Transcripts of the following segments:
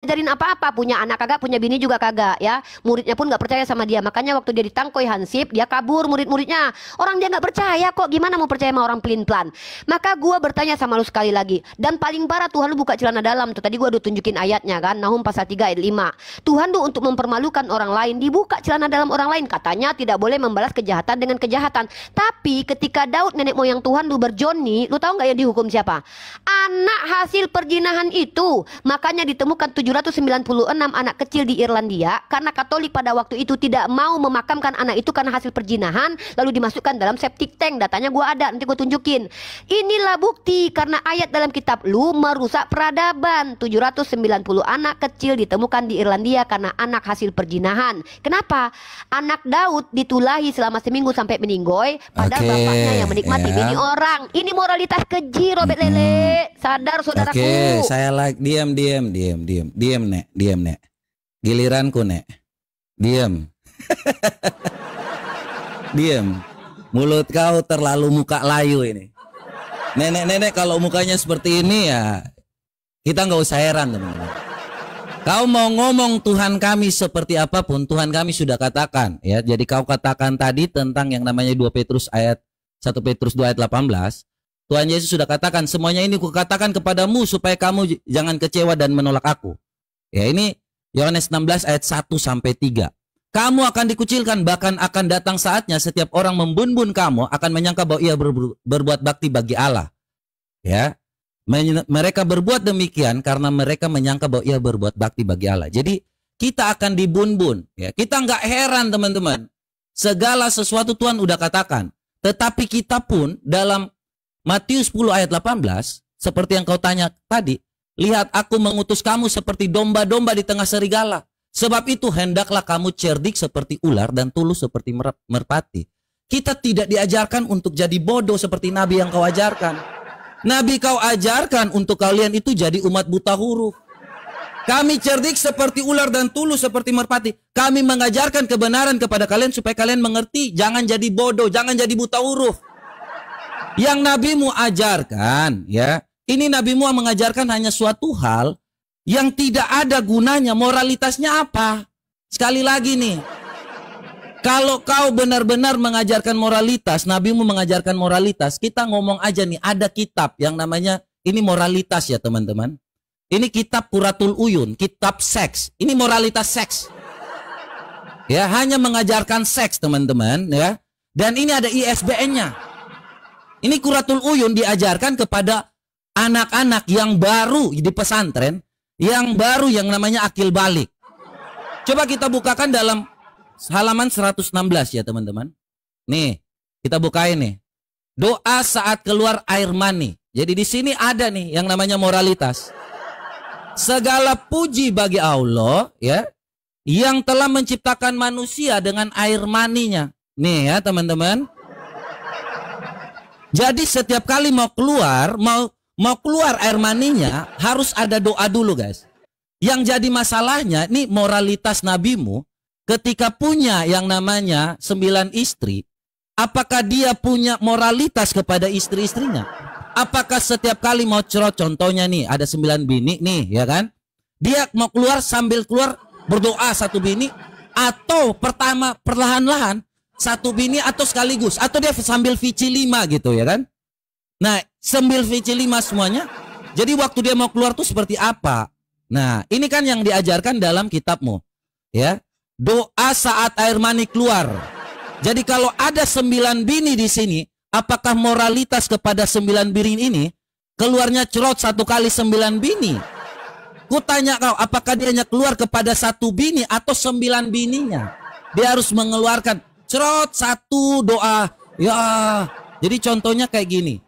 ngajarin apa-apa, punya anak kagak, punya bini juga kagak ya. Muridnya pun nggak percaya sama dia. Makanya waktu dia ditangkoi Hansip, dia kabur murid-muridnya. Orang dia nggak percaya kok, gimana mau percaya sama orang pelin-pelan. Maka gua bertanya sama lu sekali lagi. Dan paling parah, Tuhan lu buka celana dalam tuh. Tadi gua udah tunjukin ayatnya kan, Nahum pasal 3 ayat 5. Tuhan tuh untuk mempermalukan orang lain, dibuka celana dalam orang lain. Katanya tidak boleh membalas kejahatan dengan kejahatan. Tapi ketika Daud nenek moyang Tuhan lu berjoni, lu tahu nggak yang dihukum siapa? Anak hasil perjinahan itu. Makanya ditemukan 796 anak kecil di Irlandia karena Katolik pada waktu itu tidak mau memakamkan anak itu karena hasil perjinahan, lalu dimasukkan dalam septic tank. Datanya gua ada, nanti gua tunjukin. Inilah bukti karena ayat dalam kitab lu merusak peradaban. 790 anak kecil ditemukan di Irlandia karena anak hasil perjinahan. Kenapa? Anak Daud ditulahi selama seminggu sampai meninggoy, padahal bapaknya yang menikmati bini orang. Ini moralitas keji, Robert Lele. Sadar saudaraku. Oke, saya diam, nek. Giliranku, nek. Diam. Diam. Mulut kau terlalu muka layu ini. Nenek-nenek kalau mukanya seperti ini ya kita nggak usah heran, teman-teman. Kau mau ngomong Tuhan kami seperti apapun, Tuhan kami sudah katakan ya. Jadi kau katakan tadi tentang yang namanya 1 Petrus 2 ayat 18. Tuhan Yesus sudah katakan, semuanya ini kukatakan kepadamu supaya kamu jangan kecewa dan menolak aku. Ya, ini Yohanes 16 ayat 1 sampai 3. Kamu akan dikucilkan, bahkan akan datang saatnya setiap orang membun-bun kamu akan menyangka bahwa ia berbuat bakti bagi Allah. Ya. Mereka berbuat demikian karena mereka menyangka bahwa ia berbuat bakti bagi Allah. Jadi kita akan dibun-bun. Ya. Kita nggak heran, teman-teman. Segala sesuatu Tuhan udah katakan. Tetapi kita pun dalam Matius 10 ayat 18, seperti yang kau tanya tadi, lihat aku mengutus kamu seperti domba-domba di tengah serigala. Sebab itu hendaklah kamu cerdik seperti ular dan tulus seperti merpati. Kita tidak diajarkan untuk jadi bodoh seperti Nabi yang kau ajarkan. Nabi kau ajarkan untuk kalian itu jadi umat buta huruf. Kami cerdik seperti ular dan tulus seperti merpati. Kami mengajarkan kebenaran kepada kalian supaya kalian mengerti. Jangan jadi bodoh, jangan jadi buta huruf. Yang nabimu ajarkan, ya, ini nabimu mengajarkan hanya suatu hal yang tidak ada gunanya. Moralitasnya apa? Sekali lagi nih, kalau kau benar-benar mengajarkan moralitas, nabimu mengajarkan moralitas, kita ngomong aja nih, ada kitab yang namanya, ini moralitas ya teman-teman. Ini kitab Quratul Uyun, kitab seks. Ini moralitas seks. Ya, hanya mengajarkan seks teman-teman, ya. Dan ini ada ISBN-nya. Ini Quratul Uyun diajarkan kepada anak-anak yang baru di pesantren, yang baru yang namanya akil balik. Coba kita bukakan dalam halaman 116 ya teman-teman. Nih, kita bukain nih. Doa saat keluar air mani. Jadi di sini ada nih yang namanya moralitas. Segala puji bagi Allah ya, yang telah menciptakan manusia dengan air maninya. Nih ya teman-teman. Jadi setiap kali mau keluar air maninya harus ada doa dulu guys. Yang jadi masalahnya nih moralitas nabimu ketika punya yang namanya 9 istri, apakah dia punya moralitas kepada istri-istrinya? Apakah setiap kali mau cerot, contohnya nih ada 9 bini nih ya kan? Dia mau keluar sambil keluar berdoa 1 bini, atau pertama perlahan-lahan 1 bini atau sekaligus, atau dia sambil VC 5 gitu ya kan. Nah sambil VC 5 semuanya. Jadi waktu dia mau keluar tuh seperti apa. Nah ini kan yang diajarkan dalam kitabmu ya. Doa saat air mani keluar. Jadi kalau ada 9 bini di sini, apakah moralitas kepada 9 bini ini keluarnya cerot 1 kali 9 bini? Ku tanya kau, apakah dia hanya keluar kepada 1 bini atau 9 bininya? Dia harus mengeluarkan cerot 1 doa. Ya, jadi contohnya kayak gini.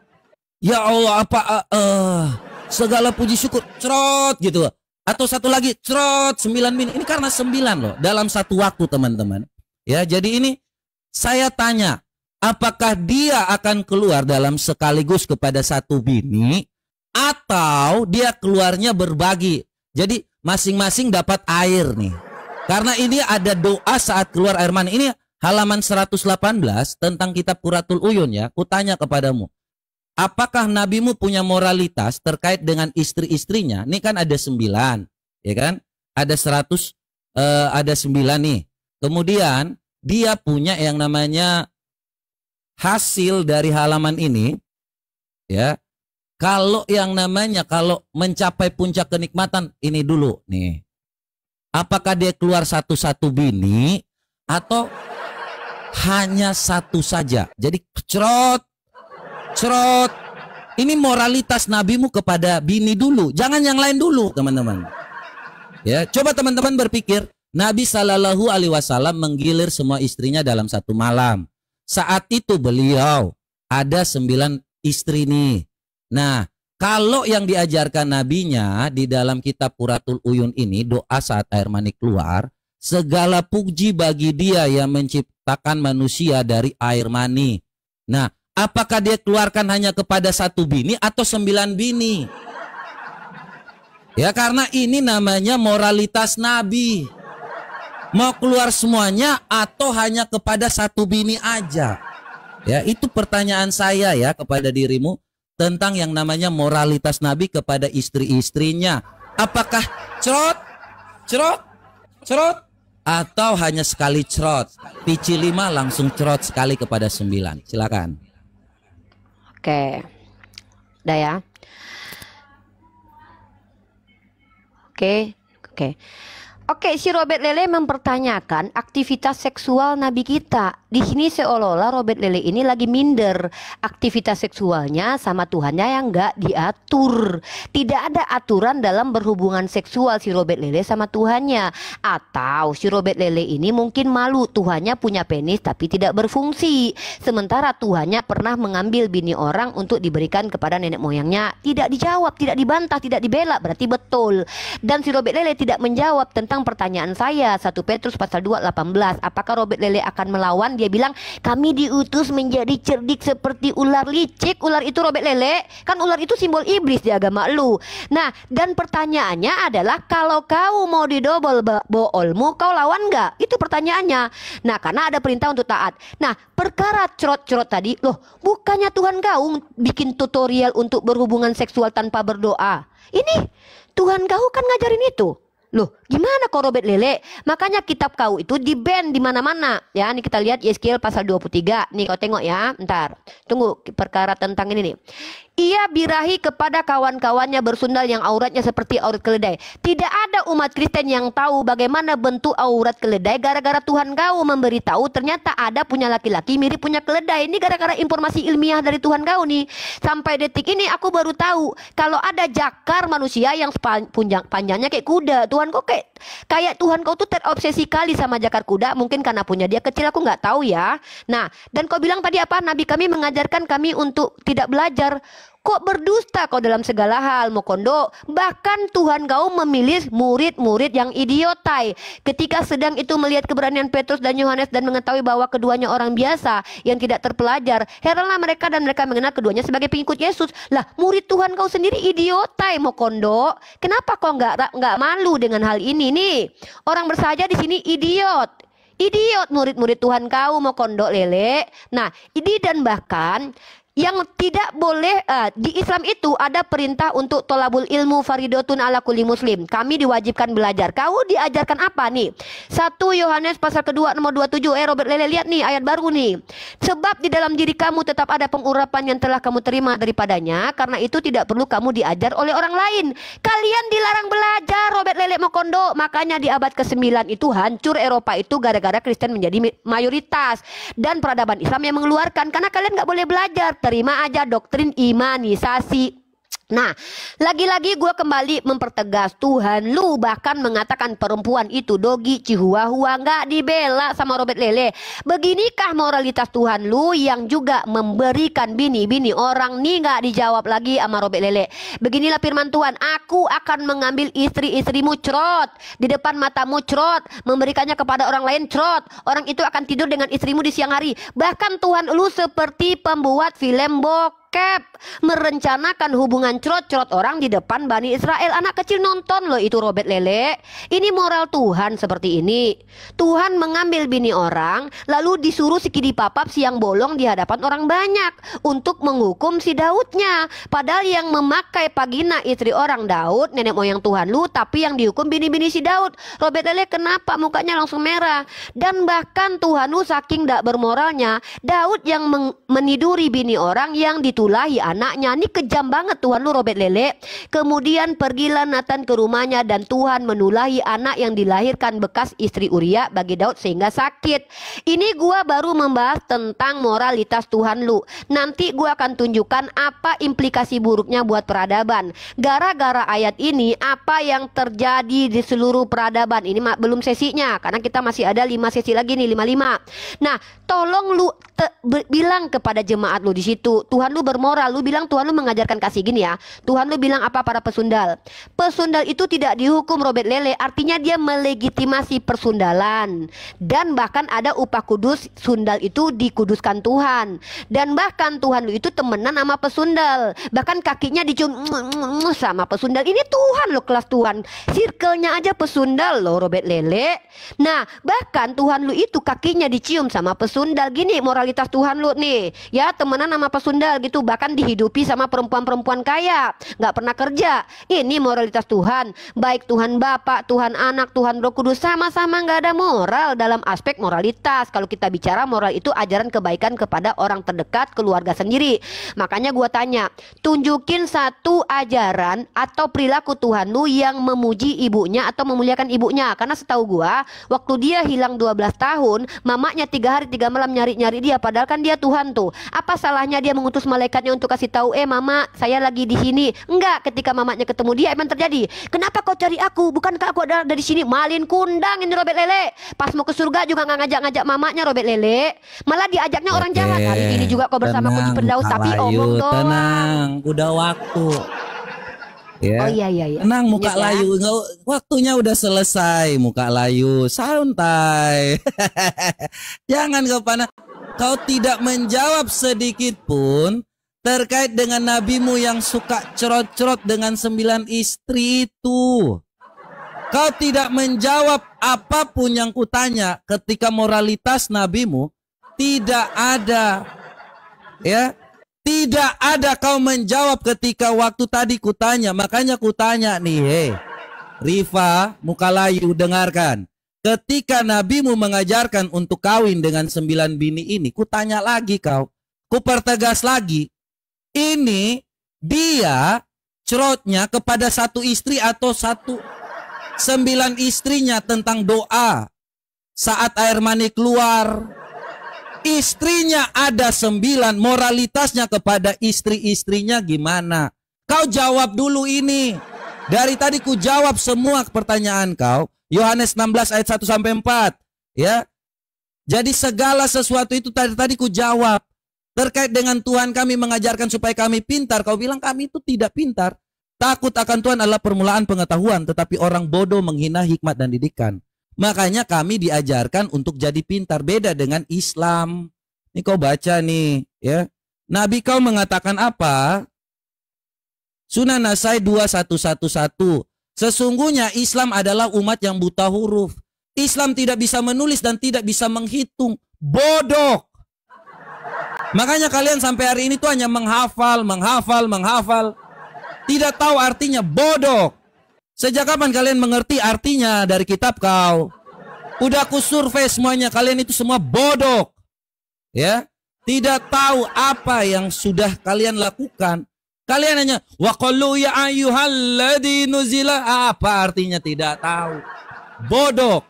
Ya Allah, segala puji syukur, cerot gitu. Atau satu lagi, cerot 9 bini. Ini karena 9 loh, dalam satu waktu teman-teman. Ya, jadi ini saya tanya, apakah dia akan keluar dalam sekaligus kepada 1 bini, atau dia keluarnya berbagi. Jadi masing-masing dapat air nih. Karena ini ada doa saat keluar air mani. Ini halaman 118 tentang kitab Quratul Uyun ya. Kutanya kepadamu, apakah nabimu punya moralitas terkait dengan istri-istrinya? Ini kan ada 9. ya kan? Ada 100, ada 9 nih. Kemudian dia punya yang namanya hasil dari halaman ini, ya. Kalau yang namanya kalau mencapai puncak kenikmatan ini dulu nih. Apakah dia keluar satu-satu bini atau hanya satu saja? Jadi cerot. Ini moralitas nabimu kepada bini dulu, jangan yang lain dulu, teman-teman. Ya, coba teman-teman berpikir, Nabi Shallallahu Alaihi Wasallam menggilir semua istrinya dalam satu malam. Saat itu beliau ada 9 istri nih. Nah, kalau yang diajarkan nabinya di dalam kitab Qurratul Uyun ini, doa saat air mani keluar, segala puji bagi dia yang menciptakan manusia dari air mani. Nah, apakah dia keluarkan hanya kepada 1 bini atau 9 bini? Ya, karena ini namanya moralitas nabi. Mau keluar semuanya atau hanya kepada 1 bini aja? Ya, itu pertanyaan saya ya kepada dirimu tentang yang namanya moralitas nabi kepada istri-istrinya. Apakah cerot atau hanya sekali cerot? Pici 5 langsung cerot sekali kepada 9. Silakan. Oke. Udah ya. Oke, si Robert Lele mempertanyakan aktivitas seksual Nabi kita. Di sini seolah-olah Robert Lele ini lagi minder aktivitas seksualnya sama Tuhannya yang nggak diatur. Tidak ada aturan dalam berhubungan seksual si Robert Lele sama Tuhannya. Atau si Robert Lele ini mungkin malu Tuhannya punya penis tapi tidak berfungsi. Sementara Tuhannya pernah mengambil bini orang untuk diberikan kepada nenek moyangnya. Tidak dijawab, tidak dibantah, tidak dibela, berarti betul. Dan si Robert Lele tidak menjawab tentang pertanyaan saya 1 Petrus pasal 2:18. Apakah Robert Lele akan melawan? Dia bilang kami diutus menjadi cerdik seperti ular licik. Ular itu Robert Lele, kan ular itu simbol iblis di agama lu. Nah, dan pertanyaannya adalah kalau kau mau didobol boolmu, kau lawan nggak? Itu pertanyaannya. Nah, karena ada perintah untuk taat. Nah, perkara cerot-cerot tadi, loh, bukannya Tuhan kau bikin tutorial untuk berhubungan seksual tanpa berdoa? Ini Tuhan kau kan ngajarin itu. Loh, gimana kok Robert Lele? Makanya kitab kau itu di-ban di mana-mana. Ya, ini kita lihat Yeskiel pasal 23. Nih kau tengok ya, ntar. Tunggu perkara tentang ini nih. Ia birahi kepada kawan-kawannya bersundal yang auratnya seperti aurat keledai. Tidak ada umat Kristen yang tahu bagaimana bentuk aurat keledai gara-gara Tuhan kau memberitahu ternyata ada punya laki-laki mirip punya keledai. Ini gara-gara informasi ilmiah dari Tuhan kau nih. Sampai detik ini aku baru tahu kalau ada jakar manusia yang panjangnya kayak kuda. Tuhan kau kayak Tuhan kau tuh terobsesi kali sama jakar kuda. Mungkin karena punya dia kecil, aku nggak tahu ya. Nah, dan kau bilang tadi apa? Nabi kami mengajarkan kami untuk tidak belajar. Kok berdusta kau dalam segala hal, Mokondo? Bahkan Tuhan kau memilih murid-murid yang idiotai. Ketika sedang itu melihat keberanian Petrus dan Yohanes dan mengetahui bahwa keduanya orang biasa yang tidak terpelajar, heranlah mereka dan mereka mengenal keduanya sebagai pengikut Yesus. Lah, murid Tuhan kau sendiri idiotai, Mokondo. Kenapa kau nggak malu dengan hal ini nih? Orang bersahaja di sini idiot. Idiot murid-murid Tuhan kau, Mokondo Lele. Nah, ini dan bahkan yang tidak boleh di Islam itu ada perintah untuk tolabul ilmu faridotun ala kulli muslim. Kami diwajibkan belajar. Kau diajarkan apa nih? 1 Yohanes pasal kedua nomor 27. Robert Lele lihat nih ayat baru nih. Sebab di dalam diri kamu tetap ada pengurapan yang telah kamu terima daripadanya. Karena itu tidak perlu kamu diajar oleh orang lain. Kalian dilarang belajar, Robert Lele Mokondo. Makanya di abad ke-9 itu hancur Eropa itu gara-gara Kristen menjadi mayoritas. Dan peradaban Islam yang mengeluarkan. Karena kalian nggak boleh belajar. Terima aja doktrin imanisasi. Nah, lagi-lagi gue kembali mempertegas Tuhan lu bahkan mengatakan perempuan itu dogi chihuahua, nggak dibela sama Robert Lele. Beginikah moralitas Tuhan lu yang juga memberikan bini-bini orang nih? Nggak dijawab lagi sama Robert Lele. Beginilah firman Tuhan, aku akan mengambil istri-istrimu cerot, di depan matamu cerot, memberikannya kepada orang lain cerot. Orang itu akan tidur dengan istrimu di siang hari. Bahkan Tuhan lu seperti pembuat film bokep, merencanakan hubungan cerot-cerot orang di depan Bani Israel. Anak kecil nonton loh itu, Robert Lele. Ini moral Tuhan seperti ini. Tuhan mengambil bini orang, lalu disuruh si kidi papap siang bolong di hadapan orang banyak untuk menghukum si Daudnya. Padahal yang memakai Pagina istri orang Daud, nenek moyang Tuhan lu, tapi yang dihukum bini-bini si Daud. Robert Lele kenapa mukanya langsung merah? Dan bahkan Tuhan lu saking gak bermoralnya, Daud yang meniduri bini orang yang ditulahi anaknya. Ini kejam banget Tuhan lu, Robert Lele. Kemudian pergilah Nathan ke rumahnya dan Tuhan menulahi anak yang dilahirkan bekas istri Uria bagi Daud sehingga sakit. Ini gua baru membahas tentang moralitas Tuhan lu. Nanti gua akan tunjukkan apa implikasi buruknya buat peradaban. Gara-gara ayat ini, apa yang terjadi di seluruh peradaban. Ini belum sesinya, karena kita masih ada 5 sesi lagi nih, 55. Nah, tolong lu bilang kepada jemaat lu di situ, Tuhan lu bermoral. Lu bilang Tuhan lu mengajarkan kasih, gini ya. Tuhan lu bilang apa para pesundal? Pesundal itu tidak dihukum, Robert Lele. Artinya dia melegitimasi persundalan. Dan bahkan ada upah kudus, sundal itu dikuduskan Tuhan. Dan bahkan Tuhan lu itu temenan sama pesundal. Bahkan kakinya dicium sama pesundal. Ini Tuhan lo, kelas Tuhan. Circle-nya aja pesundal lo, Robert Lele. Nah, bahkan Tuhan lu itu kakinya dicium sama pesundal. Gini moralitas Tuhan lu nih, ya, temenan sama pesundal gitu, bahkan dihidupi sama perempuan-perempuan kaya, nggak pernah kerja. Ini moralitas Tuhan. Baik Tuhan Bapa, Tuhan Anak, Tuhan Roh Kudus, sama-sama nggak ada moral dalam aspek moralitas. Kalau kita bicara moral itu ajaran kebaikan kepada orang terdekat, keluarga sendiri. Makanya gua tanya, tunjukin satu ajaran atau perilaku Tuhan lu yang memuji ibunya atau memuliakan ibunya. Karena setahu gua, waktu dia hilang 12 tahun, mamanya 3 hari 3 malam nyari-nyari dia, padahal kan dia Tuhan tuh. Apa salahnya dia mengutus malaikatnya untuk kasih tahu, mama, saya lagi di sini? Enggak, ketika mamanya ketemu dia emang terjadi. Kenapa kau cari aku? Bukankah aku ada dari sini? Malin kundang ini, Robert Lele. Pas mau ke surga juga nggak ngajak-ngajak mamanya, Robert Lele. Malah diajaknya orang jahat. Hari ini juga kau bersama Kunci Pendaus, tapi omong doang. Tenang, udah waktu. Ya. Oh iya. Tenang, muka layu. Waktunya udah selesai, muka layu. Santai. Jangan kau panas. Kau tidak menjawab sedikit pun terkait dengan nabimu yang suka cerot-cerot dengan 9 istri itu. Kau tidak menjawab apapun yang kutanya ketika moralitas nabimu tidak ada. Ya. Tidak ada kau menjawab ketika waktu tadi kutanya. Makanya kutanya nih, Rifa, muka layu, dengarkan. Ketika nabimu mengajarkan untuk kawin dengan 9 bini ini, kutanya lagi kau. Kupertegas lagi. Ini dia cerotnya kepada satu istri atau 9 istrinya tentang doa. Saat air mani keluar, istrinya ada 9, moralitasnya kepada istri-istrinya gimana? Kau jawab dulu ini. Dari tadi ku jawab semua pertanyaan kau. Yohanes 16 ayat 1 sampai 4, ya. Jadi segala sesuatu itu tadi ku jawab. Terkait dengan Tuhan kami mengajarkan supaya kami pintar, kau bilang kami itu tidak pintar. Takut akan Tuhan adalah permulaan pengetahuan, tetapi orang bodoh menghina hikmat dan didikan. Makanya kami diajarkan untuk jadi pintar, beda dengan Islam. Ini kau baca nih, ya. Nabi kau mengatakan apa? Sunan Nasai 2111. Sesungguhnya Islam adalah umat yang buta huruf. Islam tidak bisa menulis dan tidak bisa menghitung. Bodoh. Makanya kalian sampai hari ini tuh hanya menghafal. Tidak tahu artinya, bodoh. Sejak kapan kalian mengerti artinya dari kitab kau? Udah aku survei semuanya, kalian itu semua bodoh. Ya, tidak tahu apa yang sudah kalian lakukan. Kalian hanya waqalu ya ayyuhalladzi nuzila, apa artinya tidak tahu. Bodoh.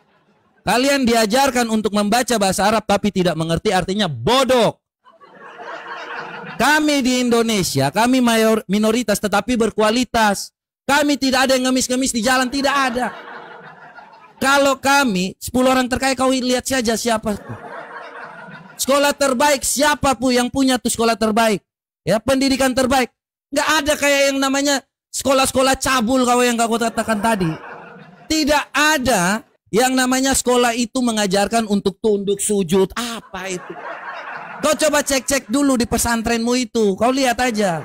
Kalian diajarkan untuk membaca bahasa Arab tapi tidak mengerti artinya, bodoh. Kami di Indonesia, kami minoritas tetapi berkualitas. Kami tidak ada yang ngemis-ngemis di jalan, tidak ada. Kalau kami 10 orang terkaya, kau lihat saja siapa. Sekolah terbaik, siapa pun yang punya tuh sekolah terbaik. Ya, pendidikan terbaik. Nggak ada kayak yang namanya sekolah-sekolah cabul kau yang kau katakan tadi. Tidak ada yang namanya sekolah itu mengajarkan untuk tunduk sujud. Apa itu? Kau coba cek-cek dulu di pesantrenmu itu. Kau lihat aja.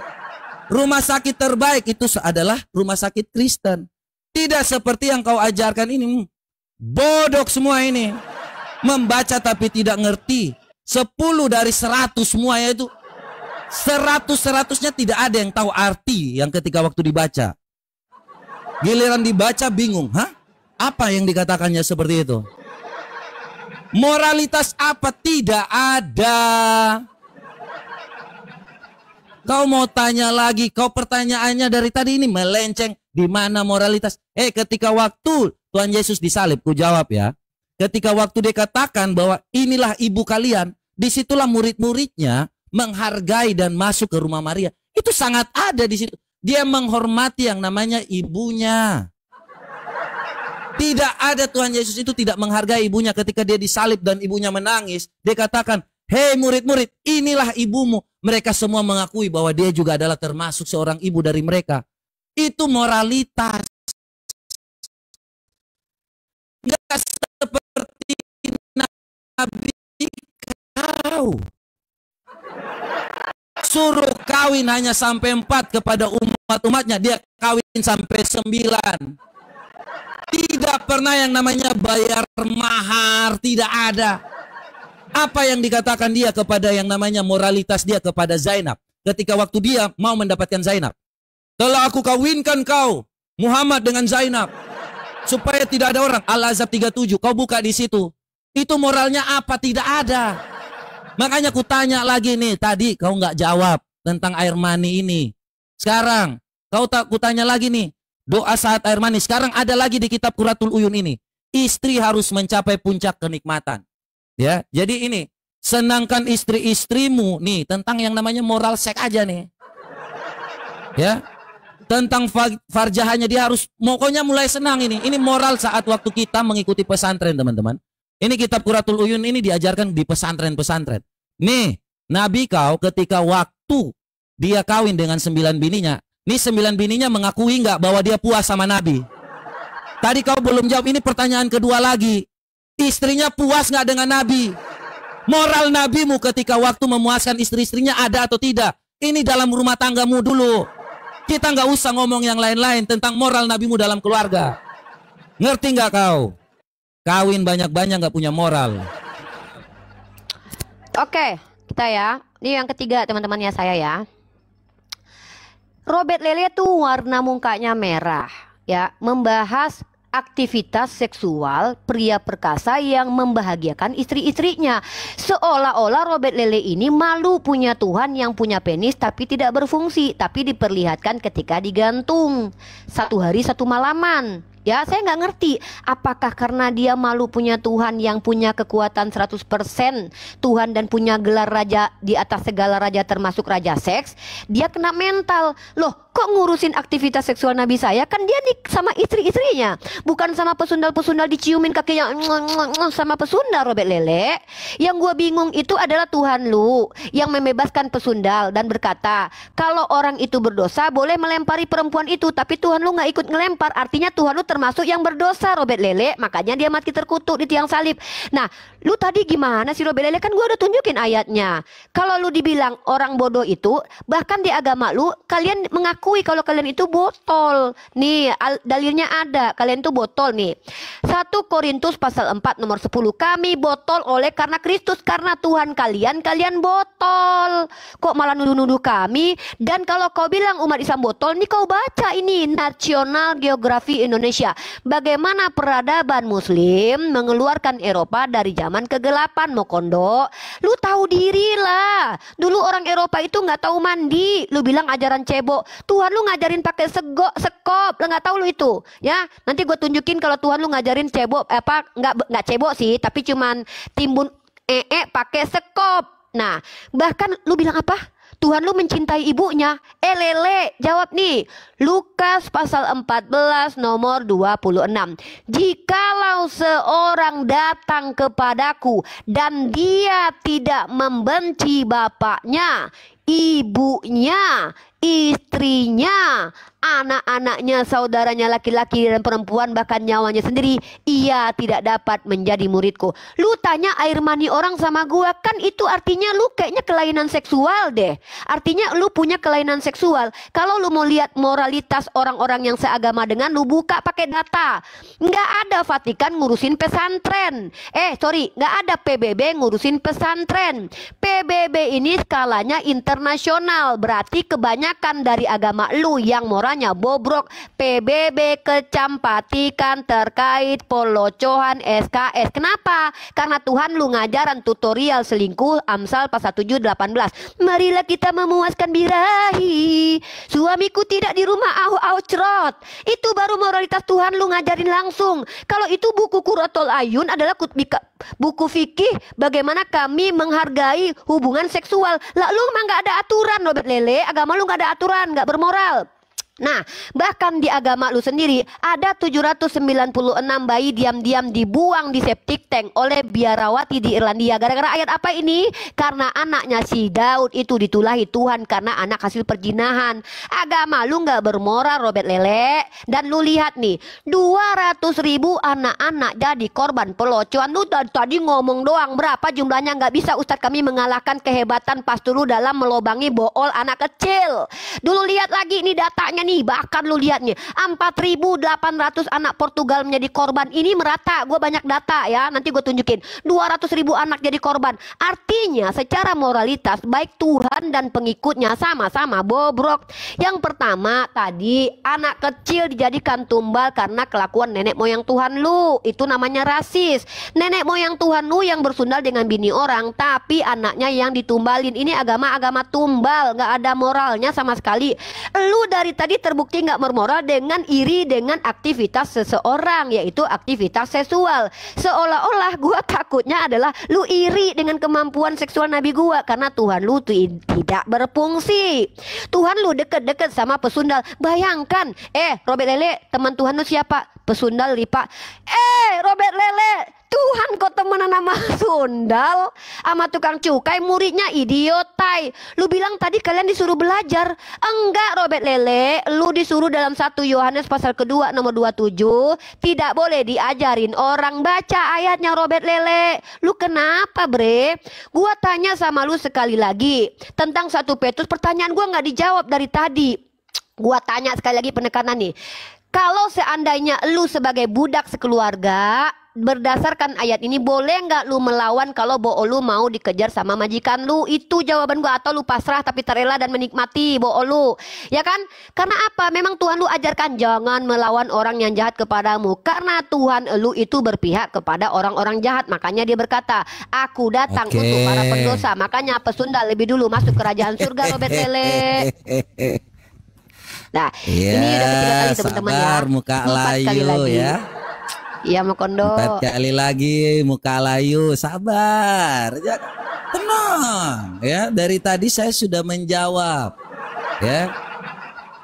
Rumah sakit terbaik itu adalah rumah sakit Kristen. Tidak seperti yang kau ajarkan ini. Bodoh semua ini. Membaca tapi tidak ngerti. 10 dari 100 semuanya itu. 100-100-nya tidak ada yang tahu arti yang ketika waktu dibaca. Giliran dibaca bingung. Hah? Apa yang dikatakannya seperti itu? Moralitas apa? Tidak ada. Kau mau tanya lagi, kau pertanyaannya dari tadi ini melenceng. Di mana moralitas? Ketika waktu Tuhan Yesus disalib, ku jawab ya. Ketika waktu dia katakan bahwa inilah ibu kalian, disitulah murid-muridnya menghargai dan masuk ke rumah Maria. Itu sangat ada di situ. Dia menghormati yang namanya ibunya. Tidak ada Tuhan Yesus itu tidak menghargai ibunya ketika dia disalib dan ibunya menangis. Dia katakan, hei murid-murid, inilah ibumu. Mereka semua mengakui bahwa dia juga adalah termasuk seorang ibu dari mereka. Itu moralitas. Tidak seperti Nabi kau. Suruh kawin hanya sampai 4 kepada umat-umatnya. Dia kawin sampai 9. Tidak pernah yang namanya bayar mahar, tidak ada. Apa yang dikatakan dia kepada yang namanya moralitas dia kepada Zainab. Ketika waktu dia mau mendapatkan Zainab. Telah aku kawinkan kau, Muhammad dengan Zainab. Supaya tidak ada orang. Al-Ahzab 37, kau buka di situ. Itu moralnya apa? Tidak ada. Makanya ku tanya lagi nih, tadi kau nggak jawab tentang air mani ini. Sekarang, ku tanya lagi nih. Doa saat air mani. Sekarang ada lagi di kitab Qurratul Uyun ini. Istri harus mencapai puncak kenikmatan. Ya, jadi ini. Senangkan istri-istrimu. Nih, tentang yang namanya moral seks aja nih. Ya. Tentang farjahannya dia harus. Pokoknya mulai senang ini. Ini moral saat waktu kita mengikuti pesantren teman-teman. Ini kitab Qurratul Uyun ini diajarkan di pesantren-pesantren. Nih, Nabi kau ketika waktu dia kawin dengan 9 bininya. Ini 9 bininya mengakui nggak bahwa dia puas sama Nabi? Tadi kau belum jawab, ini pertanyaan kedua lagi. Istrinya puas nggak dengan Nabi? Moral nabimu ketika waktu memuaskan istri-istrinya ada atau tidak? Ini dalam rumah tanggamu dulu. Kita nggak usah ngomong yang lain-lain tentang moral nabimu dalam keluarga. Ngerti nggak kau? Kawin banyak-banyak nggak punya moral. Oke, kita ya. Ini yang ketiga teman-temannya saya ya. Robert Lele tuh warna mukanya merah, ya, membahas aktivitas seksual pria perkasa yang membahagiakan istri-istrinya. Seolah-olah Robert Lele ini malu punya Tuhan yang punya penis tapi tidak berfungsi, tapi diperlihatkan ketika digantung. 1 hari 1 malaman. Ya, saya nggak ngerti apakah karena dia malu punya Tuhan yang punya kekuatan 100% Tuhan dan punya gelar raja di atas segala raja termasuk raja seks, dia kena mental. Loh, kok ngurusin aktivitas seksual Nabi saya? Kan dia sama istri-istrinya, bukan sama pesundal-pesundal diciumin kakinya sama pesundal. Robert Lele, yang gua bingung itu adalah Tuhan lu yang membebaskan pesundal dan berkata kalau orang itu berdosa boleh melempari perempuan itu, tapi Tuhan lu nggak ikut ngelempar, artinya Tuhan lu termasuk yang berdosa Robert Lele, makanya dia mati terkutuk di tiang salib. Nah, lu tadi gimana sih Robert Lele? Kan gua udah tunjukin ayatnya. Kalau lu dibilang orang bodoh itu, bahkan di agama lu kalian mengakui kalau kalian itu botol. Nih, dalilnya ada, kalian itu botol nih. 1 Korintus pasal 4 nomor 10. Kami botol oleh karena Kristus, karena Tuhan kalian botol. Kok malah nuduh-nuduh kami? Dan kalau kau bilang umat Islam botol, nih kau baca ini National Geography Indonesia. Bagaimana peradaban Muslim mengeluarkan Eropa dari zaman kegelapan. Mokondo, lu tahu diri lah. Dulu orang Eropa itu nggak tahu mandi. Lu bilang ajaran cebok. Tuhan lu ngajarin pakai sekop. Lu nggak tahu lu itu, ya. Nanti gue tunjukin kalau Tuhan lu ngajarin cebok nggak cebok sih, tapi cuman timbun pakai sekop. Nah, bahkan lu bilang apa? Tuhan lu mencintai ibunya. Lele, jawab nih. Lukas pasal 14 nomor 26. Jikalau seorang datang kepadaku dan dia tidak membenci bapaknya, ibunya, istrinya, anak-anaknya, saudaranya laki-laki dan perempuan, bahkan nyawanya sendiri, ia tidak dapat menjadi muridku. Lu tanya air mani orang sama gua, kan itu artinya lu kayaknya kelainan seksual deh. Artinya lu punya kelainan seksual. Kalau lu mau lihat moralitas orang-orang yang seagama dengan lu, buka pakai data. Nggak ada Vatikan ngurusin pesantren. Sorry, nggak ada PBB ngurusin pesantren. PBB ini skalanya internasional, berarti kebanyakan dari agama lu yang moralnya bobrok. PBB kecampatikan terkait polocohan SKS. Kenapa? Karena Tuhan lu ngajaran tutorial selingkuh, Amsal pasal 7:18. Marilah kita memuaskan birahi, suamiku tidak di rumah, cerot. Itu baru moralitas Tuhan lu ngajarin langsung. Kalau itu buku Qurratul Ayun adalah buku fikih bagaimana kami menghargai hubungan seksual. Lah lu emang gak ada aturan, Robert Lele. Agama lu gak ada aturan, gak bermoral. Nah, bahkan di agama lu sendiri ada 796 bayi diam-diam dibuang di septic tank oleh biarawati di Irlandia. Gara-gara ayat apa ini? Karena anaknya si Daud itu ditulahi Tuhan karena anak hasil perjinahan. Agama lu nggak bermoral, Robert Lele. Dan lu lihat nih, 200.000 anak-anak jadi korban pelecehan. Lu tadi ngomong doang, berapa jumlahnya nggak bisa Ustadz kami mengalahkan kehebatan pastor lu dalam melobangi bool anak kecil. Dulu lihat lagi ini datanya nih, bahkan lu lihat nih 4.800 anak Portugal menjadi korban. Ini merata, gue banyak data ya, nanti gue tunjukin. 200.000 anak jadi korban. Artinya secara moralitas baik Tuhan dan pengikutnya sama-sama bobrok. Yang pertama tadi, anak kecil dijadikan tumbal karena kelakuan nenek moyang Tuhan lu. Itu namanya rasis. Nenek moyang Tuhan lu yang bersundal dengan bini orang, tapi anaknya yang ditumbalin. Ini agama-agama tumbal, gak ada moralnya sama sekali. Lu dari tadi terbukti nggak bermoral dengan iri dengan aktivitas seseorang, yaitu aktivitas seksual. Seolah-olah gua takutnya adalah lu iri dengan kemampuan seksual Nabi gua, karena Tuhan lu tidak berfungsi. Tuhan lu deket-deket sama pesundal. Bayangkan, Robert Lele, teman Tuhan lu siapa? Pesundal Lipa. Robert Lele, Tuhan kok temenan sama sundal, sama tukang cukai, muridnya idiotai. Lu bilang tadi kalian disuruh belajar. Enggak, Robert Lele, lu disuruh dalam 1 Yohanes pasal kedua nomor 27, tidak boleh diajarin orang. Baca ayatnya, Robert Lele. Lu kenapa, bre? Gua tanya sama lu sekali lagi tentang 1 Petrus, pertanyaan gua nggak dijawab dari tadi. Gua tanya sekali lagi, penekanan nih. Kalau seandainya lu sebagai budak sekeluarga, berdasarkan ayat ini boleh nggak lu melawan kalau bo'o lu mau dikejar sama majikan lu? Itu jawaban gua. Atau lu pasrah tapi terela dan menikmati bo'o lu, ya kan? Karena apa? Memang Tuhan lu ajarkan jangan melawan orang yang jahat kepadamu, karena Tuhan lu itu berpihak kepada orang-orang jahat. Makanya dia berkata, aku datang untuk para pendosa. Makanya pesundal lebih dulu masuk kerajaan surga, Robert Lele. Nah, ini udah ketiga kali teman-teman ya. Muka layu ya. Iya, mau kondo. 4 kali lagi muka layu. Sabar, tenang ya. Dari tadi saya sudah menjawab ya.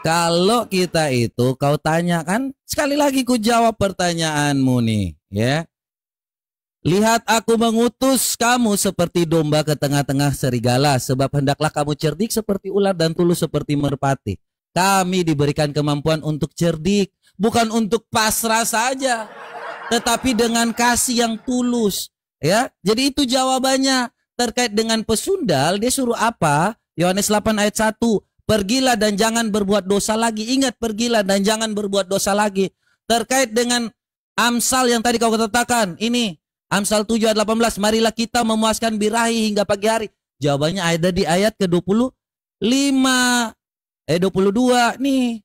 Kalau kita itu kau tanya kan, sekali lagi ku jawab pertanyaanmu nih ya. Lihat aku mengutus kamu seperti domba ke tengah-tengah serigala, sebab hendaklah kamu cerdik seperti ular dan tulus seperti merpati. Kami diberikan kemampuan untuk cerdik, bukan untuk pasrah saja, tetapi dengan kasih yang tulus. Ya, jadi itu jawabannya. Terkait dengan pesundal, dia suruh apa? Yohanes 8 ayat 1. Pergilah dan jangan berbuat dosa lagi. Ingat, pergilah dan jangan berbuat dosa lagi. Terkait dengan Amsal yang tadi kau katakan, ini Amsal 7 ayat 18. Marilah kita memuaskan birahi hingga pagi hari. Jawabannya ada di ayat ke-25. 22 nih.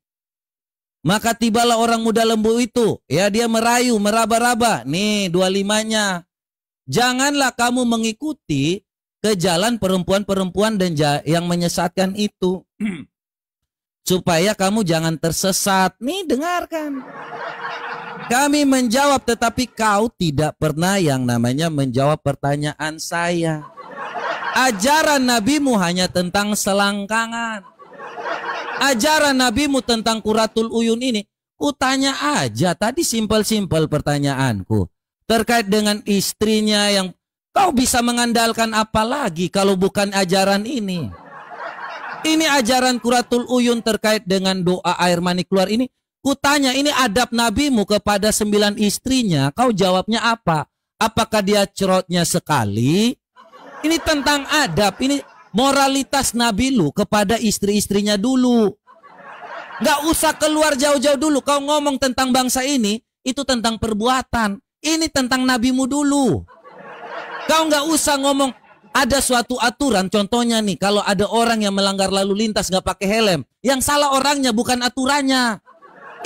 Maka tibalah orang muda lembu itu, ya, dia merayu, meraba-raba. Nih 25-nya. Janganlah kamu mengikuti ke jalan perempuan-perempuan dan yang menyesatkan itu. Supaya kamu jangan tersesat. Nih dengarkan. Kami menjawab, tetapi kau tidak pernah yang namanya menjawab pertanyaan saya. Ajaran nabimu hanya tentang selangkangan. Ajaran nabimu tentang Qurratul Uyun ini, ku tanya aja tadi, simpel-simpel pertanyaanku. Terkait dengan istrinya yang kau bisa mengandalkan apa lagi kalau bukan ajaran ini? Ini ajaran Quratul Uyun terkait dengan doa air mani keluar ini. Kutanya, ini adab nabimu kepada 9 istrinya. Kau jawabnya apa? Apakah dia cerotnya sekali? Ini tentang adab. Ini moralitas nabi lu kepada istri-istrinya dulu. Gak usah keluar jauh-jauh dulu. Kau ngomong tentang bangsa ini, itu tentang perbuatan. Ini tentang nabimu dulu. Kau gak usah ngomong ada suatu aturan. Contohnya nih, kalau ada orang yang melanggar lalu lintas gak pakai helm, yang salah orangnya bukan aturannya.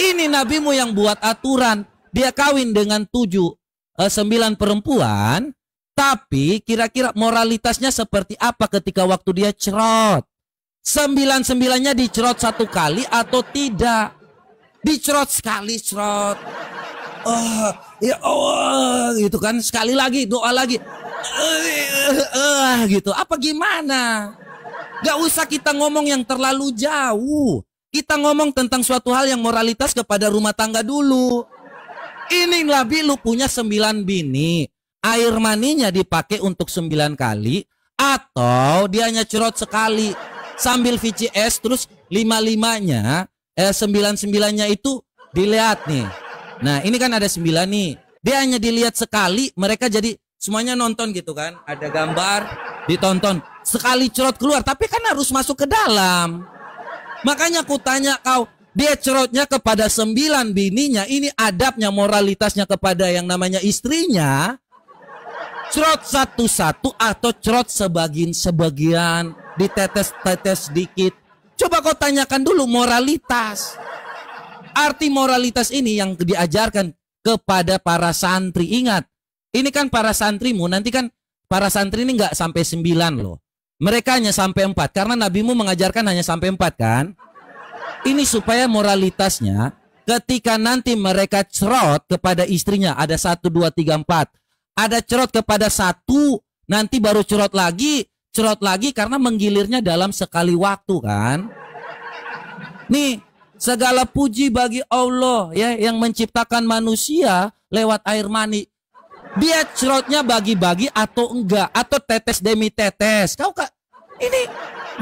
Ini nabimu yang buat aturan. Dia kawin dengan 9 perempuan, tapi kira-kira moralitasnya seperti apa ketika waktu dia cerot? 9-9-nya dicerot 1 kali atau tidak? Dicerot sekali, cerot. Oh, ya Allah, gitu kan. Sekali lagi, doa lagi. Gitu. Apa gimana? Gak usah kita ngomong yang terlalu jauh. Kita ngomong tentang suatu hal yang moralitas kepada rumah tangga dulu. Ini Nabi lu punya 9 bini. Air maninya dipakai untuk 9 kali. Atau dia hanya cerot sekali. Sambil VCS terus 5-5-nya, 9-9-nya itu dilihat nih. Nah ini kan ada 9 nih. Dia hanya dilihat sekali, mereka jadi semuanya nonton gitu kan. Ada gambar, ditonton. Sekali cerot keluar, tapi kan harus masuk ke dalam. Makanya aku tanya kau, dia cerotnya kepada 9 bininya, ini adabnya, moralitasnya kepada yang namanya istrinya. Cerot satu-satu atau cerot sebagian-sebagian, ditetes-tetes sedikit. Coba kau tanyakan dulu moralitas. Arti moralitas ini yang diajarkan kepada para santri. Ingat, ini kan para santrimu, nanti kan para santri ini nggak sampai 9 loh. Mereka hanya sampai 4, karena nabimu mengajarkan hanya sampai 4 kan. Ini supaya moralitasnya ketika nanti mereka cerot kepada istrinya, ada 1, 2, 3, 4. Ada cerot kepada 1, nanti baru cerot lagi karena menggilirnya dalam sekali waktu kan. Nih, segala puji bagi Allah ya yang menciptakan manusia lewat air mani. Dia cerotnya bagi-bagi atau enggak, atau tetes demi tetes. Kau ini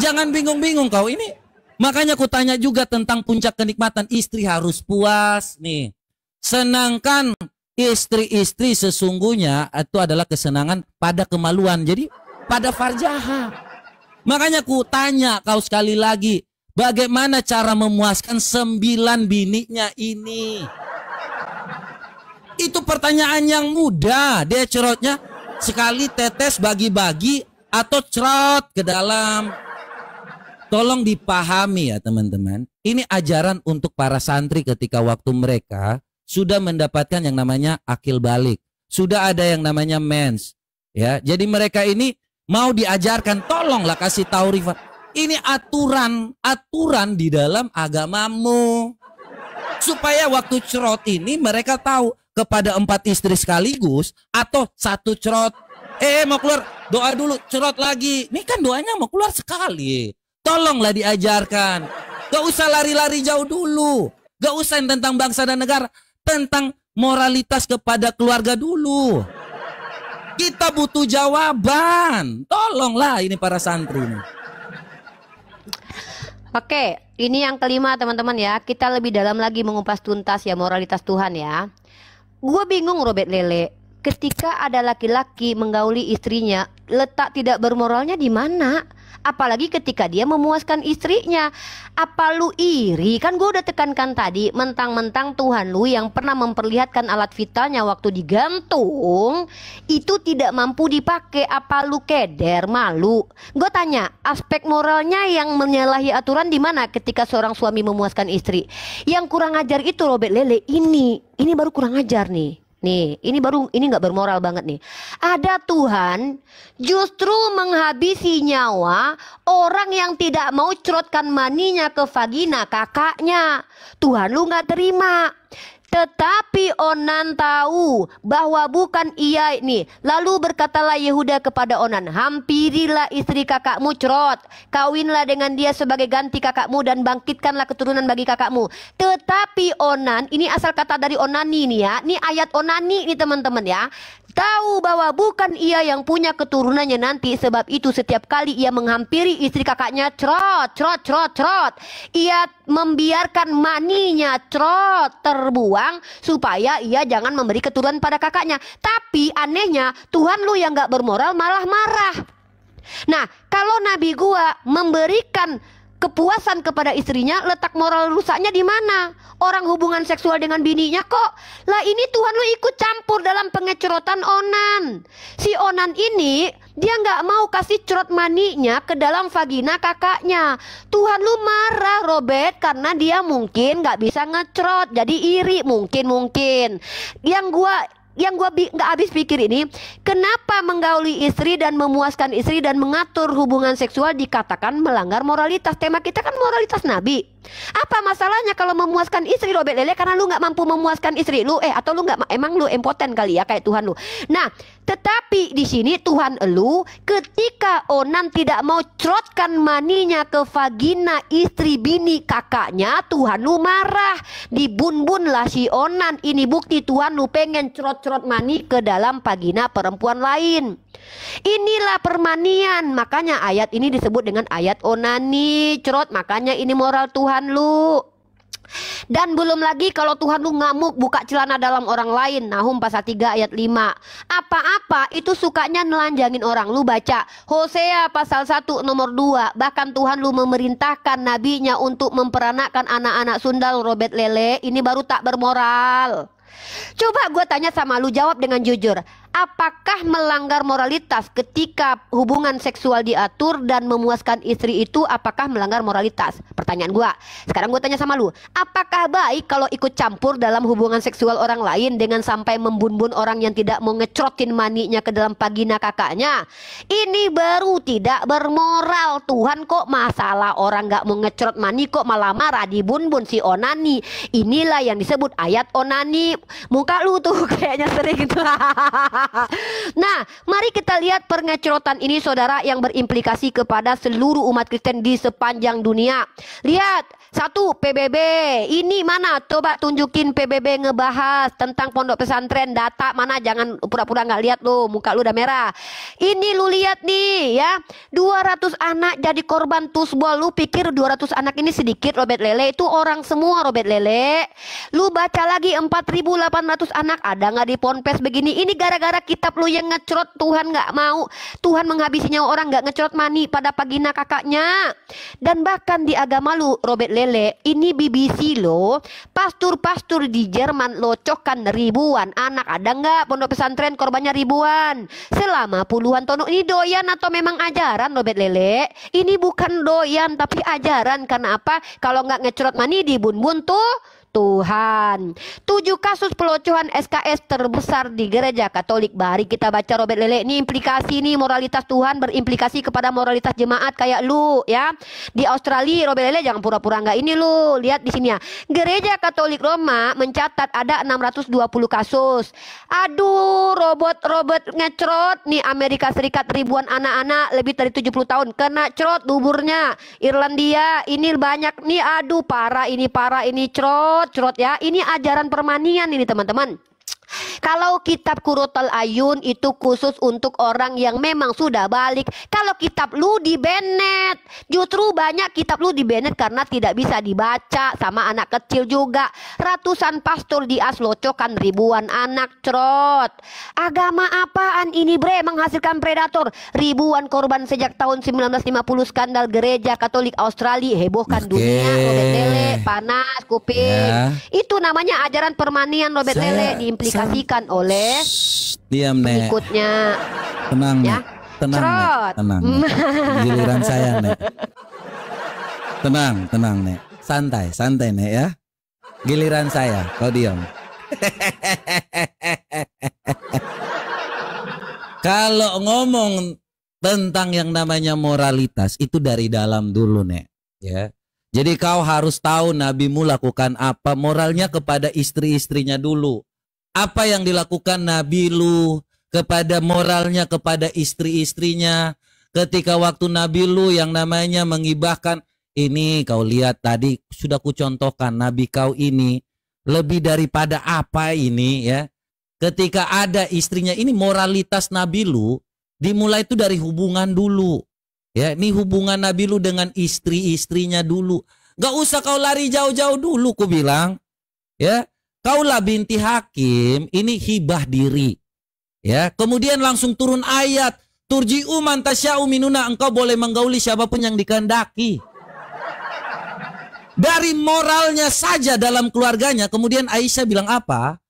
jangan bingung-bingung kau ini. Makanya aku tanya juga tentang puncak kenikmatan. Istri harus puas nih. Senangkan istri-istri sesungguhnya itu adalah kesenangan pada kemaluan. Jadi pada farjaha. Makanya aku tanya kau sekali lagi. Bagaimana cara memuaskan 9 bininya ini? Itu pertanyaan yang mudah. Dia cerotnya sekali tetes bagi-bagi atau cerot ke dalam. Tolong dipahami ya teman-teman. Ini ajaran untuk para santri ketika waktu mereka sudah mendapatkan yang namanya akil balik. Sudah ada yang namanya mens. Ya, jadi mereka ini mau diajarkan, tolonglah kasih tahu Rifat. Ini aturan di dalam agamamu. Supaya waktu cerot ini mereka tahu kepada 4 istri sekaligus atau 1 cerot. Mau keluar, doa dulu, cerot lagi. Ini kan doanya mau keluar sekali. Tolonglah diajarkan. Gak usah lari-lari jauh dulu. Gak usah tentang bangsa dan negara. Tentang moralitas kepada keluarga dulu. Kita butuh jawaban. Tolonglah ini para santri ini. Oke, ini yang kelima teman-teman ya. Kita lebih dalam lagi mengupas tuntas ya moralitas Tuhan ya. Gue bingung Robert Lele. Ketika ada laki-laki menggauli istrinya, letak tidak bermoralnya di mana? Apalagi ketika dia memuaskan istrinya. Apa lu iri? Kan gue udah tekankan tadi, mentang-mentang Tuhan lu yang pernah memperlihatkan alat vitalnya waktu digantung itu tidak mampu dipakai. Apa lu keder, malu? Gue tanya, aspek moralnya yang menyalahi aturan di mana ketika seorang suami memuaskan istri? Yang kurang ajar itu Robert Lele, ini baru kurang ajar nih. Nih, ini nggak bermoral banget nih. Ada Tuhan justru menghabisi nyawa orang yang tidak mau cerotkan maninya ke vagina kakaknya. Tuhan lu nggak terima. Tetapi Onan tahu bahwa bukan ia ini. Lalu berkatalah Yehuda kepada Onan, hampirilah istri kakakmu cerot, kawinlah dengan dia sebagai ganti kakakmu dan bangkitkanlah keturunan bagi kakakmu. Tetapi Onan, ini asal kata dari onani nih ya, ini ayat onani nih teman-teman ya. Tahu bahwa bukan ia yang punya keturunannya nanti, sebab itu setiap kali ia menghampiri istri kakaknya, cerot, cerot, cerot, cerot, ia membiarkan maninya cerot terbuang supaya ia jangan memberi keturunan pada kakaknya. Tapi anehnya Tuhan lu yang gak bermoral malah marah. Nah, kalau Nabi gua memberikan kepuasan kepada istrinya, letak moral rusaknya di mana? Orang hubungan seksual dengan bininya kok. Lah ini Tuhan lu ikut campur dalam pengecerotan Onan. Si Onan ini dia nggak mau kasih cerot maninya ke dalam vagina kakaknya. Tuhan lu marah, Robert, karena dia mungkin nggak bisa ngecerot, jadi iri mungkin. Yang gua nggak habis pikir ini, kenapa menggauli istri dan memuaskan istri dan mengatur hubungan seksual dikatakan melanggar moralitas? Tema kita kan moralitas Nabi. Apa masalahnya kalau memuaskan istri, Robert Lele? Karena lu nggak mampu memuaskan istri lu, atau lu nggak, emang lu impoten kali ya kayak Tuhan lu. Nah, tetapi di sini Tuhan lu ketika Onan tidak mau cerotkan maninya ke vagina istri bini kakaknya, Tuhan lu marah. Dibun-bun lah si Onan. Ini bukti Tuhan lu pengen cerot-cerot mani ke dalam vagina perempuan lain. Inilah permanian. Makanya ayat ini disebut dengan ayat onani, cerot. Makanya ini moral Tuhan lu. Dan belum lagi kalau Tuhan lu ngamuk buka celana dalam orang lain. Nahum pasal 3 ayat 5. Apa-apa itu sukanya nelanjangin orang. Lu baca Hosea pasal 1 nomor 2. Bahkan Tuhan lu memerintahkan nabinya untuk memperanakkan anak-anak sundal, Robert Lele. Ini baru tak bermoral. Coba gue tanya sama lu, jawab dengan jujur. Apakah melanggar moralitas ketika hubungan seksual diatur dan memuaskan istri itu? Apakah melanggar moralitas? Pertanyaan gue. Sekarang gue tanya sama lu, apakah baik kalau ikut campur dalam hubungan seksual orang lain dengan sampai membun-bun orang yang tidak mau ngecrotin maninya ke dalam vagina kakaknya? Ini baru tidak bermoral. Tuhan kok masalah orang gak mau ngecrot mani kok malah marah, dibun-bun si onani. Inilah yang disebut ayat onani. Muka lu tuh kayaknya sering gitu. Nah, mari kita lihat pengecerotan ini, saudara, yang berimplikasi kepada seluruh umat Kristen di sepanjang dunia. Lihat. Satu, PBB. Ini mana? Coba tunjukin PBB ngebahas tentang pondok pesantren. Data mana? Jangan pura-pura nggak lihat lu. Muka lu udah merah. Ini lu lihat nih ya. 200 anak jadi korban tusbol. Lu pikir 200 anak ini sedikit, Robert Lele? Itu orang semua, Robert Lele. Lu baca lagi 4.800 anak. Ada nggak di ponpes begini? Ini gara-gara kitab lu yang ngecrot. Tuhan nggak mau. Tuhan menghabisi nyawa orang nggak ngecrot mani pada vagina kakaknya. Dan bahkan di agama lu, Robert Lele, ini BBC loh, pastor-pastor di Jerman locokkan ribuan anak. Ada nggak pondok pesantren korbannya ribuan selama puluhan tahun? Ini doyan atau memang ajaran, Robert Lele? Ini bukan doyan tapi ajaran. Karena apa? Kalau nggak ngecrot mani dibun-bun tuh Tuhan. 7 kasus pelocohan SKS terbesar di gereja Katolik. Mari kita baca, Robert Lele. Ini implikasi nih, moralitas Tuhan berimplikasi kepada moralitas jemaat kayak lu ya. Di Australia, Robert Lele, jangan pura-pura nggak ini lu. Lihat di sini ya. Gereja Katolik Roma mencatat ada 620 kasus. Aduh, robot ngecrot nih. Amerika Serikat ribuan anak-anak lebih dari 70 tahun kena cerot duburnya. Irlandia ini banyak nih. Aduh, parah ini cerot ya. Ini ajaran permanian ini, teman-teman. Kalau kitab Qurratul Ayun itu khusus untuk orang yang memang sudah balik. Kalau kitab lu di banned. Justru banyak kitab lu di banned karena tidak bisa dibaca sama anak kecil juga. Ratusan pastor di locokkan ribuan anak cerot. Agama apaan ini, bre? Menghasilkan predator. Ribuan korban sejak tahun 1950. Skandal gereja Katolik Australia hebohkan dunia, Robert Lele. Panas kuping ya. Itu namanya ajaran permanian, Robert Lele, diimplikasikan oleh diam, Nek. Ikutnya. Tenang, ya. Nek. Tenang, Nek. Tenang, Nek. Giliran saya, Nek. Tenang, Nek. Santai, Nek ya. Giliran saya, kau diam. Kalau ngomong tentang yang namanya moralitas itu dari dalam dulu, Nek, ya. Jadi kau harus tahu nabimu lakukan apa, moralnya kepada istri-istrinya dulu. Apa yang dilakukan Nabi lu kepada moralnya kepada istri-istrinya ketika waktu Nabi lu yang namanya mengibahkan. Ini kau lihat tadi sudah kucontohkan, Nabi kau ini lebih daripada apa ini ya. ketika ada istrinya, ini moralitas Nabi Lu dimulai itu dari hubungan dulu. Ya, ini hubungan Nabi Lu dengan istri-istrinya dulu. Gak usah kau lari jauh-jauh dulu, ku bilang. Ya, kaulah binti Hakim, ini hibah diri. Ya, kemudian langsung turun ayat, turji'u man tasya'u minuna, engkau boleh menggauli siapapun yang dikehendaki. Dari moralnya saja dalam keluarganya, kemudian Aisyah bilang apa?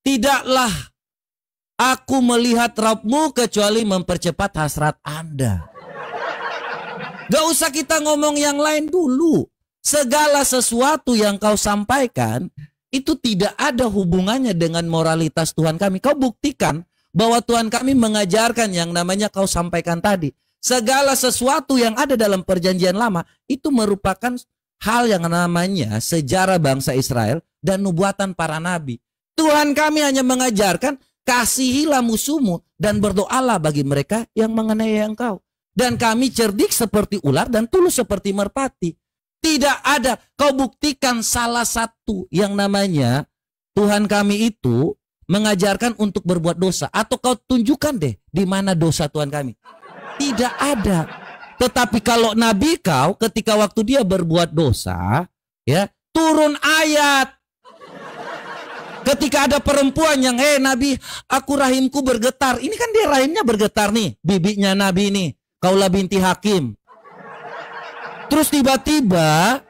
Tidaklah aku melihat Rabbmu kecuali mempercepat hasrat Anda. Gak usah kita ngomong yang lain dulu. Segala sesuatu yang kau sampaikan itu tidak ada hubungannya dengan moralitas Tuhan kami. Kau buktikan bahwa Tuhan kami mengajarkan yang namanya kau sampaikan tadi. Segala sesuatu yang ada dalam perjanjian lama itu merupakan hal yang namanya sejarah bangsa Israel dan nubuatan para nabi. Tuhan kami hanya mengajarkan kasihilah musuhmu dan berdoalah bagi mereka yang menganiaya engkau. Dan kami cerdik seperti ular dan tulus seperti merpati. Tidak ada, kau buktikan salah satu yang namanya Tuhan kami itu mengajarkan untuk berbuat dosa, atau kau tunjukkan deh di mana dosa Tuhan kami. Tidak ada. Tetapi kalau nabi kau ketika waktu dia berbuat dosa, ya, turun ayat. Ketika ada perempuan yang, nabi, aku rahimku bergetar. Ini kan dia rahimnya bergetar nih, bibinya nabi nih. Kaulah binti Hakim. Terus tiba-tiba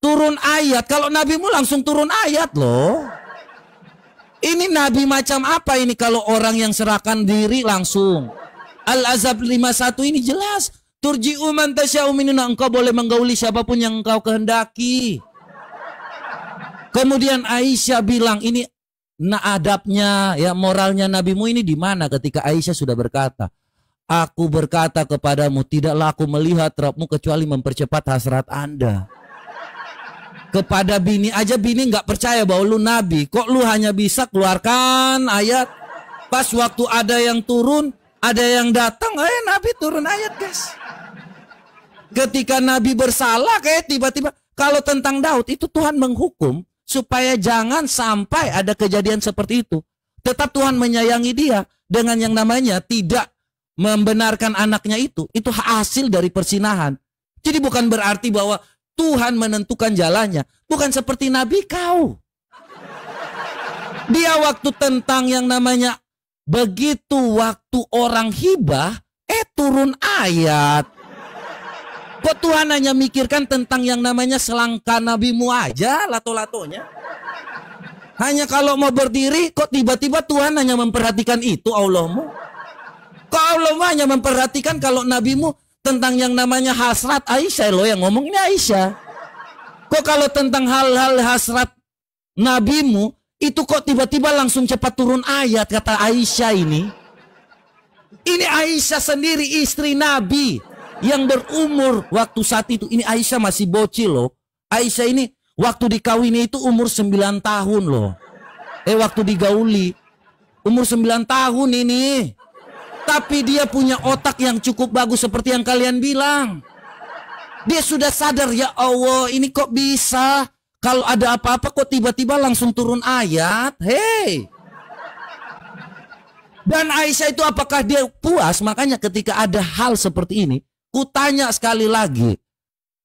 turun ayat. Kalau nabimu langsung turun ayat loh. Ini nabi macam apa ini kalau orang yang serahkan diri langsung. Al-Azab 51 ini jelas. Turji'u man tasya'u minuna, engkau boleh menggauli siapapun yang engkau kehendaki. Kemudian Aisyah bilang, ini adabnya, ya, moralnya nabimu ini di mana ketika Aisyah sudah berkata, aku berkata kepadamu, tidaklah aku melihat Rabbmu kecuali mempercepat hasrat Anda. Kepada bini aja, bini nggak percaya bahwa lu nabi. Kok lu hanya bisa keluarkan ayat? Pas waktu ada yang turun, ada yang datang, nabi turun ayat, guys. Ketika nabi bersalah, kayak tiba-tiba. Kalau tentang Daud, itu Tuhan menghukum supaya jangan sampai ada kejadian seperti itu. Tetap Tuhan menyayangi dia dengan yang namanya tidak membenarkan anaknya itu hasil dari persinahan. Jadi bukan berarti bahwa Tuhan menentukan jalannya. Bukan seperti nabi kau. Dia waktu tentang yang namanya begitu waktu orang hibah, turun ayat. Kok Tuhan hanya mikirkan tentang yang namanya selangkah nabimu aja, lato-latonya. Hanya kalau mau berdiri, kok tiba-tiba Tuhan hanya memperhatikan itu Allahmu. Kok Allahmu hanya memperhatikan kalau nabimu tentang yang namanya hasrat. Aisyah loh yang ngomong, ini Aisyah. Kok kalau tentang hal-hal hasrat nabimu, itu kok tiba-tiba langsung cepat turun ayat, kata Aisyah ini. Ini Aisyah sendiri, istri Nabi yang berumur waktu saat itu. Ini Aisyah masih bocil loh. Aisyah ini waktu dikawini itu umur 9 tahun loh. Waktu digauli umur 9 tahun ini. Tapi dia punya otak yang cukup bagus seperti yang kalian bilang. Dia sudah sadar, ya Allah, ini kok bisa kalau ada apa-apa kok tiba-tiba langsung turun ayat. Hei. Dan Aisyah itu apakah dia puas? Makanya ketika ada hal seperti ini, kutanya sekali lagi,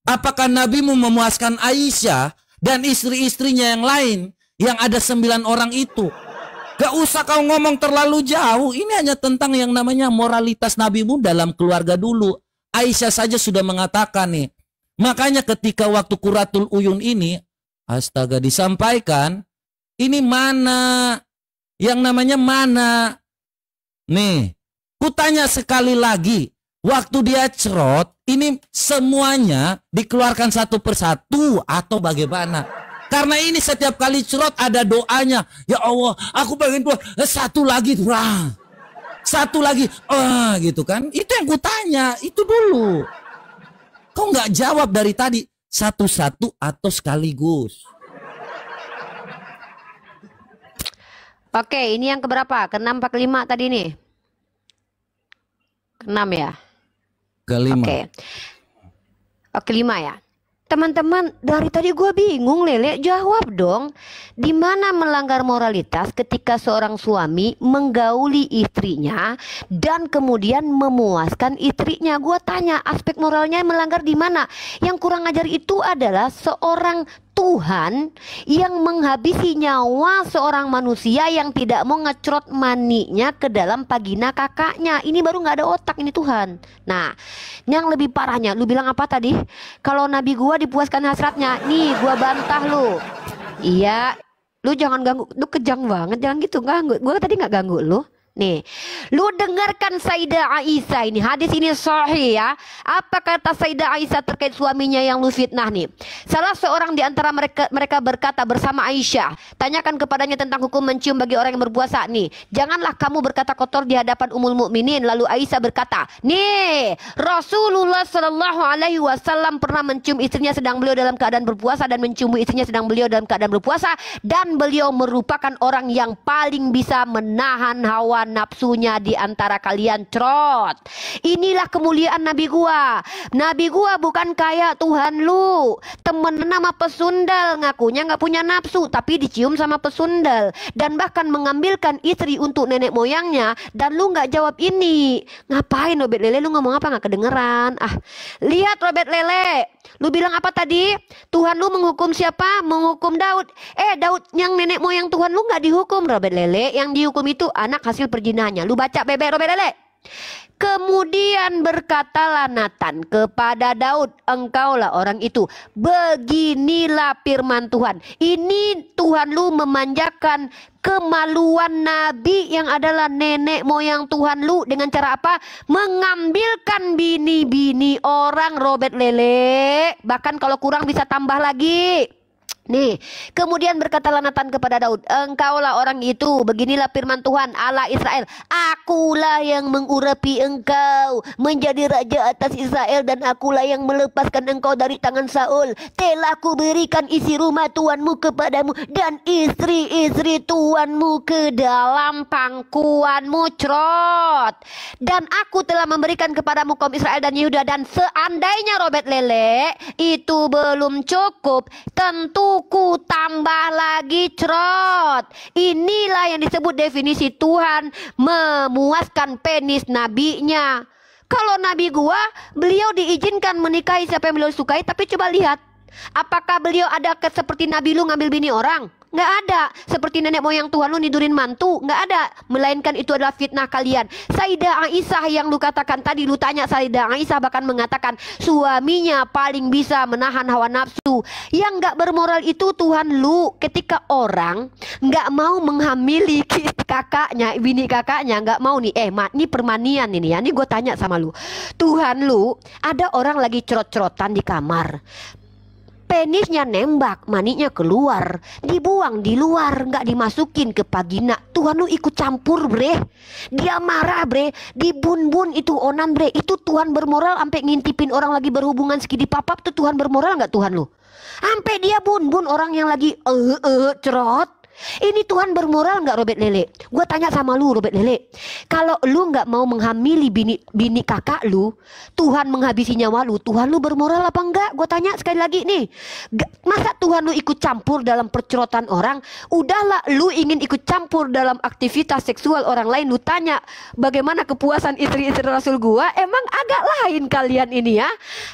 apakah nabimu memuaskan Aisyah dan istri-istrinya yang lain yang ada 9 orang itu? Gak usah kau ngomong terlalu jauh. Ini hanya tentang yang namanya moralitas nabimu dalam keluarga dulu. Aisyah saja sudah mengatakan nih. Makanya ketika waktu Qurratul Uyun ini, astaga, disampaikan, ini mana? Yang namanya mana? Nih, kutanya sekali lagi. Waktu dia cerot, ini semuanya dikeluarkan satu persatu atau bagaimana? Karena ini setiap kali cerot ada doanya. Ya Allah, aku pengen keluar. Satu lagi. Satu lagi. Gitu kan. Itu yang kutanya. Itu dulu. Kau nggak jawab dari tadi. Satu-satu atau sekaligus. Oke, ini yang keberapa? Ke-6 apa ke-5 tadi nih? Ke-6 ya? Ke-5. Oke. Oh, ke-5 ya? Teman-teman, dari tadi gue bingung, Lele, jawab dong. Di mana melanggar moralitas ketika seorang suami menggauli istrinya dan kemudian memuaskan istrinya? Gue tanya, aspek moralnya melanggar di mana? Yang kurang ajar itu adalah seorang Tuhan yang menghabisi nyawa seorang manusia yang tidak mau ngecrot maninya ke dalam vagina kakaknya. Ini baru nggak ada otak, ini Tuhan. Nah, yang lebih parahnya, lu bilang apa tadi? Kalau nabi gua dipuaskan hasratnya, nih gua bantah lu. Iya, lu jangan ganggu, lu kejang banget, jangan gitu ganggu. Gua tadi nggak ganggu lu. Nih, lu dengarkan Sayyidah Aisyah ini, hadis ini sahih ya. Apa kata Sayyidah Aisyah terkait suaminya yang lu fitnah nih? Salah seorang di antara mereka berkata bersama Aisyah, tanyakan kepadanya tentang hukum mencium bagi orang yang berpuasa nih. Janganlah kamu berkata kotor di hadapan Ummul Mukminin. Lalu Aisyah berkata, nih Rasulullah Shallallahu Alaihi Wasallam pernah mencium istrinya sedang beliau dalam keadaan berpuasa dan mencium istrinya sedang beliau dalam keadaan berpuasa, dan beliau merupakan orang yang paling bisa menahan hawa nafsunya di antara kalian. Trot. Inilah kemuliaan nabi gua. Nabi gua bukan kayak Tuhan lu, temen nama pesundal, ngakunya nggak punya nafsu tapi dicium sama pesundal, dan bahkan mengambilkan istri untuk nenek moyangnya. Dan lu nggak jawab ini. Ngapain Robert Lele, lu ngomong apa nggak kedengeran? Lihat Robert Lele, lu bilang apa tadi? Tuhan lu menghukum siapa? Menghukum Daud. Daud yang nenek moyang Tuhan lu nggak dihukum Robert Lele. Yang dihukum itu anak hasil perjinahannya. Lu baca bebek Robert Lele. Kemudian berkatalah Nathan kepada Daud, engkaulah orang itu. Beginilah firman Tuhan. Ini Tuhan lu memanjakan kemaluan nabi yang adalah nenek moyang Tuhan lu dengan cara apa? Mengambilkan bini-bini orang Robert Lele. Bahkan kalau kurang bisa tambah lagi. Nih, kemudian berkatalah Nathan kepada Daud, engkaulah orang itu, beginilah firman Tuhan Allah Israel, akulah yang mengurapi engkau menjadi raja atas Israel, dan akulah yang melepaskan engkau dari tangan Saul. Telah kuberikan isi rumah tuanmu kepadamu dan istri-istri tuanmu ke dalam pangkuanmu. Trot. Dan aku telah memberikan kepadamu kaum Israel dan Yehuda. Dan seandainya Robert Lele itu belum cukup, tentu ku tambah lagi. Trot. Inilah yang disebut definisi Tuhan memuaskan penis nabinya. Kalau nabi gua, beliau diizinkan menikahi siapa yang beliau sukai, tapi coba lihat, apakah beliau ada seperti nabi lu ngambil bini orang? Nggak ada. Seperti nenek moyang Tuhan lu nidurin mantu? Nggak ada. Melainkan itu adalah fitnah kalian. Sayyidah Aisyah yang lu katakan tadi, lu tanya Sayyidah Aisyah bahkan mengatakan suaminya paling bisa menahan hawa nafsu. Yang nggak bermoral itu Tuhan lu. Ketika orang nggak mau menghamili kakaknya, bini kakaknya nggak mau nih. Ini permanian ini ya. Ini gue tanya sama lu. Tuhan lu, ada orang lagi cerot-cerotan di kamar. Penisnya nembak, maninya keluar, dibuang di luar, nggak dimasukin ke vagina. Tuhan lu ikut campur bre. Dia marah bre, dibun-bun itu onan bre. Itu Tuhan bermoral sampai ngintipin orang lagi berhubungan sekidi papap. Tuh Tuhan bermoral nggak Tuhan lu? Sampai dia bun-bun orang yang lagi cerot. Ini Tuhan bermoral nggak Robert Lele? Gue tanya sama lu Robert Lele, kalau lu nggak mau menghamili bini kakak lu, Tuhan menghabisi nyawa lu, Tuhan lu bermoral apa enggak? Gue tanya sekali lagi nih, masa Tuhan lu ikut campur dalam percerotan orang? Udahlah, lu ingin ikut campur dalam aktivitas seksual orang lain, lu tanya bagaimana kepuasan istri-istri Rasul gua? Emang agak lain kalian ini ya,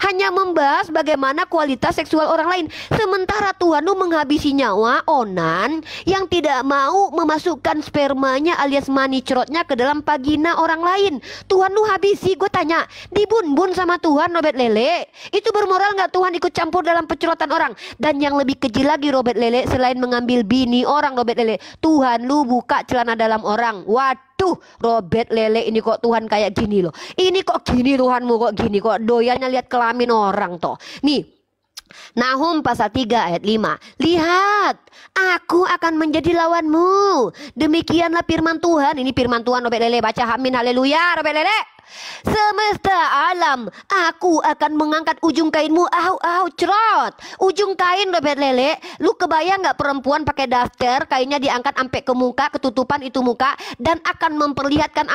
hanya membahas bagaimana kualitas seksual orang lain, sementara Tuhan lu menghabisi nyawa onan yang tidak mau memasukkan spermanya alias mani cerotnya ke dalam vagina orang lain. Tuhan lu habisi. Gue tanya, dibun-bun sama Tuhan Robert Lele, itu bermoral nggak Tuhan ikut campur dalam pencerotan orang? Dan yang lebih keji lagi Robert Lele, selain mengambil bini orang Robert Lele, Tuhan lu buka celana dalam orang. Waduh Robert Lele, ini kok Tuhan kayak gini loh. Ini kok gini Tuhanmu, kok gini, kok doyannya lihat kelamin orang toh. Nih Nahum pasal 3 ayat 5. Lihat, aku akan menjadi lawanmu. Demikianlah firman Tuhan. Ini firman Tuhan Robert Lele, baca amin haleluya Robert Lele. Semesta alam, aku akan mengangkat ujung kainmu. Cerot. Ujung kain Robert Lele. Lu kebayang nggak perempuan pakai daster, kainnya diangkat sampai ke muka, ketutupan itu muka, dan akan memperlihatkan apa?